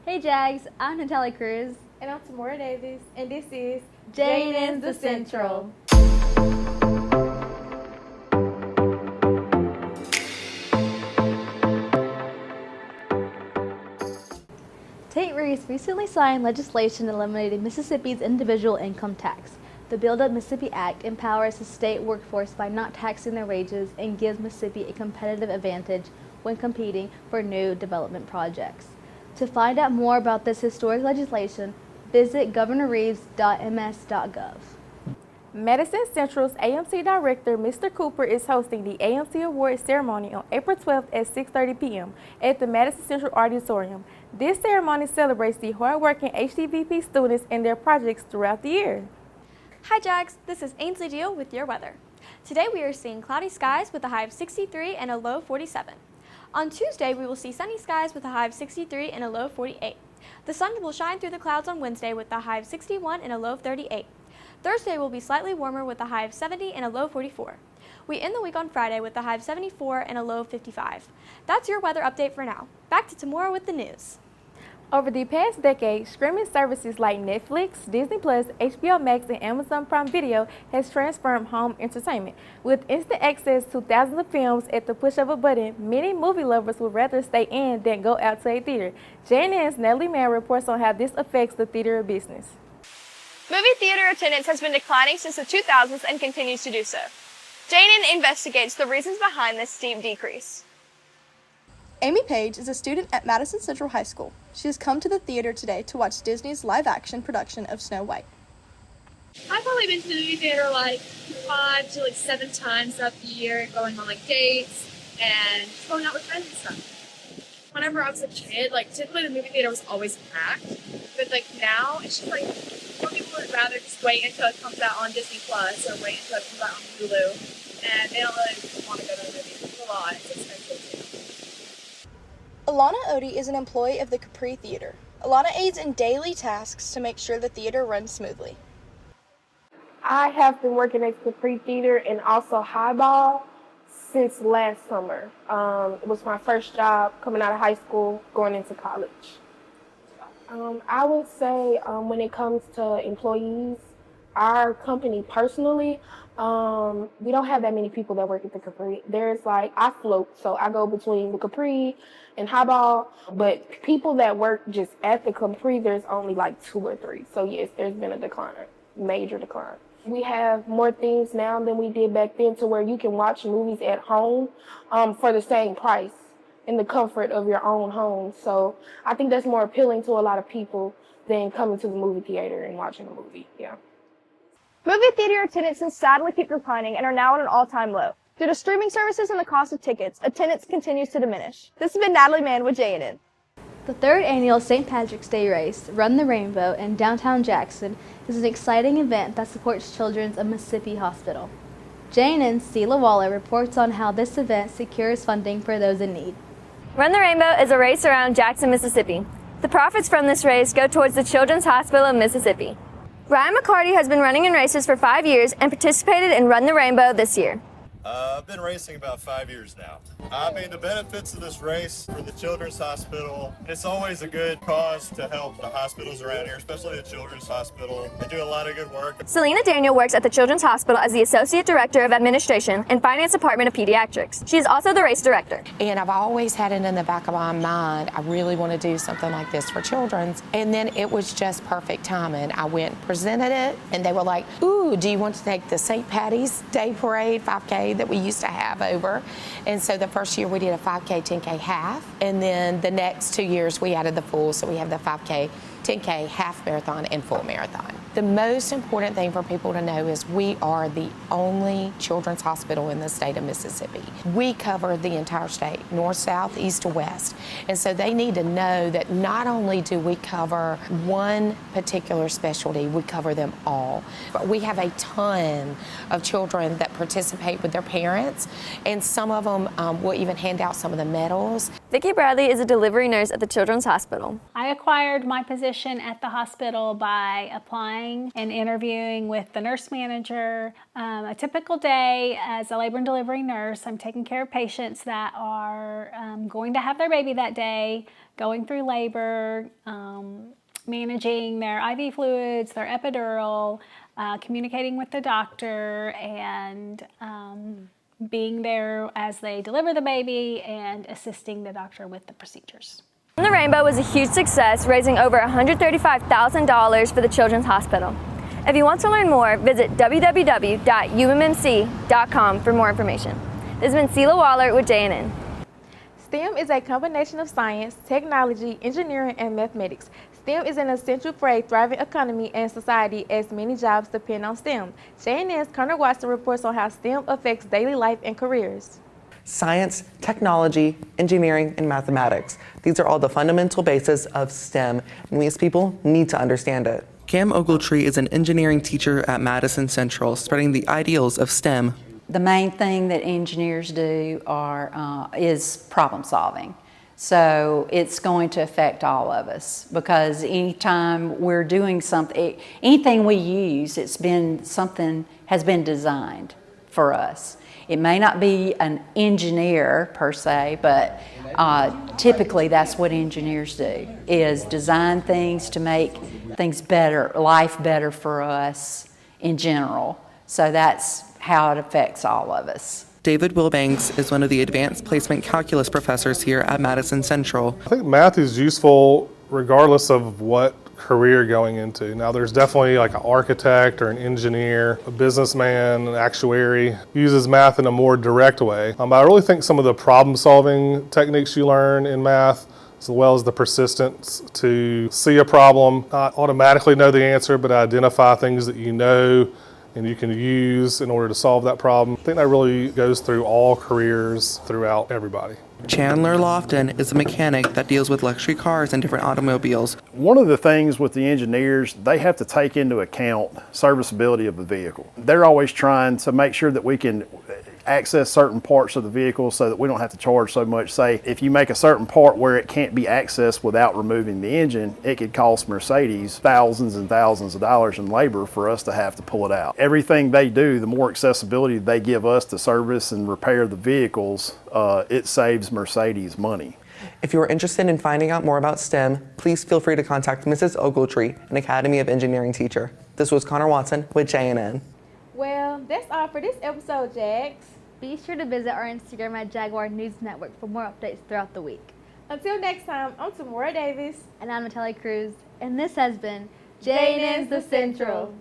Hey Jags, I'm Natalie Cruz. And I'm Tamora Davis, and this is Jane's the Central. Tate Reeves recently signed legislation eliminating Mississippi's individual income tax. The Build Up Mississippi Act empowers the state workforce by not taxing their wages and gives Mississippi a competitive advantage when competing for new development projects. To find out more about this historic legislation, visit governorreeves.ms.gov. Madison Central's AMC Director, Mr. Cooper, is hosting the AMC Awards ceremony on April 12th at 6:30 p.m. at the Madison Central Auditorium. This ceremony celebrates the hardworking HDVP students and their projects throughout the year. Hi Jags, this is Ainsley Deel with your weather. Today we are seeing cloudy skies with a high of 63 and a low of 47. On Tuesday we will see sunny skies with a high of 63 and a low of 48. The sun will shine through the clouds on Wednesday with a high of 61 and a low of 38. Thursday will be slightly warmer with a high of 70 and a low of 44. We end the week on Friday with a high of 74 and a low of 55. That's your weather update for now. Back to tomorrow with the news. Over the past decade, streaming services like Netflix, Disney+, HBO Max, and Amazon Prime Video has transformed home entertainment. With instant access to thousands of films at the push of a button, many movie lovers would rather stay in than go out to a theater. JNN's Natalie Mann reports on how this affects the theater business. Movie theater attendance has been declining since the 2000s and continues to do so. JNN investigates the reasons behind this steep decrease. Amy Page is a student at Madison Central High School. She has come to the theater today to watch Disney's live-action production of Snow White. I've probably been to the movie theater like 5 to 7 times throughout the year, going on dates and going out with friends and stuff. Whenever I was a kid, typically the movie theater was always packed, but now it's just more people would rather just wait until it comes out on Disney Plus or wait until it comes out on Hulu, and they don't really want to go to the movies. It's a lot. It's expensive too. Alana Odie is an employee of the Capri Theater. Alana aids in daily tasks to make sure the theater runs smoothly. I have been working at Capri Theater and also Highball since last summer. It was my first job coming out of high school, going into college. I would say when it comes to employees, our company personally, we don't have that many people that work at the Capri. There's I float, so I go between the Capri and Highball, but people that work just at the Capri, there's only 2 or 3. So yes, there's been a decline, major decline. We have more things now than we did back then to where you can watch movies at home for the same price in the comfort of your own home. So I think that's more appealing to a lot of people than coming to the movie theater and watching a movie, yeah. Movie theater attendances sadly keep declining and are now at an all-time low. Due to streaming services and the cost of tickets, attendance continues to diminish. This has been Natalie Mann with JNN. The third annual St. Patrick's Day race, Run the Rainbow, in downtown Jackson is an exciting event that supports children of Mississippi Hospital. JNN's Sela reports on how this event secures funding for those in need. Run the Rainbow is a race around Jackson, Mississippi. The profits from this race go towards the Children's Hospital of Mississippi. Ryan McCarty has been running in races for 5 years and participated in Run the Rainbow this year. I've been racing about 5 years now. The benefits of this race for the Children's Hospital, it's always a good cause to help the hospitals around here, especially the Children's Hospital. They do a lot of good work. Selena Daniel works at the Children's Hospital as the Associate Director of Administration and Finance Department of Pediatrics. She is also the race director. And I've always had it in the back of my mind, I really want to do something like this for children's. And then it was just perfect timing. I went and presented it, and they were like, ooh, do you want to take the St. Patty's Day Parade 5K that we used to have over? And so the first year we did a 5K, 10K half, and then the next 2 years we added the full, so we have the 5K, 10K half marathon and full marathon. The most important thing for people to know is we are the only children's hospital in the state of Mississippi. We cover the entire state, north, south, east to west. And so they need to know that not only do we cover one particular specialty, we cover them all. But we have a ton of children that participate with their parents, and some of them will even hand out some of the medals. Vicki Bradley is a delivery nurse at the Children's Hospital. I acquired my position at the hospital by applying and interviewing with the nurse manager. A typical day as a labor and delivery nurse, I'm taking care of patients that are going to have their baby that day, going through labor, managing their IV fluids, their epidural, communicating with the doctor, and being there as they deliver the baby and assisting the doctor with the procedures. The Rainbow was a huge success, raising over $135,000 for the Children's Hospital. If you want to learn more, visit www.ummc.com for more information. This has been Sela Waller with JNN. STEM is a combination of science, technology, engineering, and mathematics. STEM is an essential for a thriving economy and society, as many jobs depend on STEM. JNN's Connor Watson reports on how STEM affects daily life and careers. Science, technology, engineering, and mathematics. These are all the fundamental bases of STEM, and we as people need to understand it. Cam Ogletree is an engineering teacher at Madison Central, spreading the ideals of STEM. The main thing that engineers do is problem solving. So it's going to affect all of us, because anytime we're doing something, anything we use, has been designed for us. It may not be an engineer per se, but typically that's what engineers do, is design things to make things better, life better for us in general. So that's how it affects all of us. David Wilbanks is one of the advanced placement calculus professors here at Madison Central. I think math is useful regardless of what career you're going into. Now there's definitely like an architect or an engineer, a businessman, an actuary uses math in a more direct way. But I really think some of the problem solving techniques you learn in math, as well as the persistence to see a problem, not automatically know the answer, but identify things that you know and you can use in order to solve that problem. I think that really goes through all careers throughout everybody. Chandler Lofton is a mechanic that deals with luxury cars and different automobiles. One of the things with the engineers, they have to take into account serviceability of the vehicle. They're always trying to make sure that we can access certain parts of the vehicle so that we don't have to charge so much. Say, if you make a certain part where it can't be accessed without removing the engine, it could cost Mercedes thousands and thousands of dollars in labor for us to have to pull it out. Everything they do, the more accessibility they give us to service and repair the vehicles, it saves Mercedes money. If you are interested in finding out more about STEM, please feel free to contact Mrs. Ogletree, an Academy of Engineering teacher. This was Connor Watson with JNN. Well, that's all for this episode, Jags. Be sure to visit our Instagram at Jaguar News Network for more updates throughout the week. Until next time, I'm Tamora Davis. And I'm Natalie Cruz. And this has been JNN's The Central.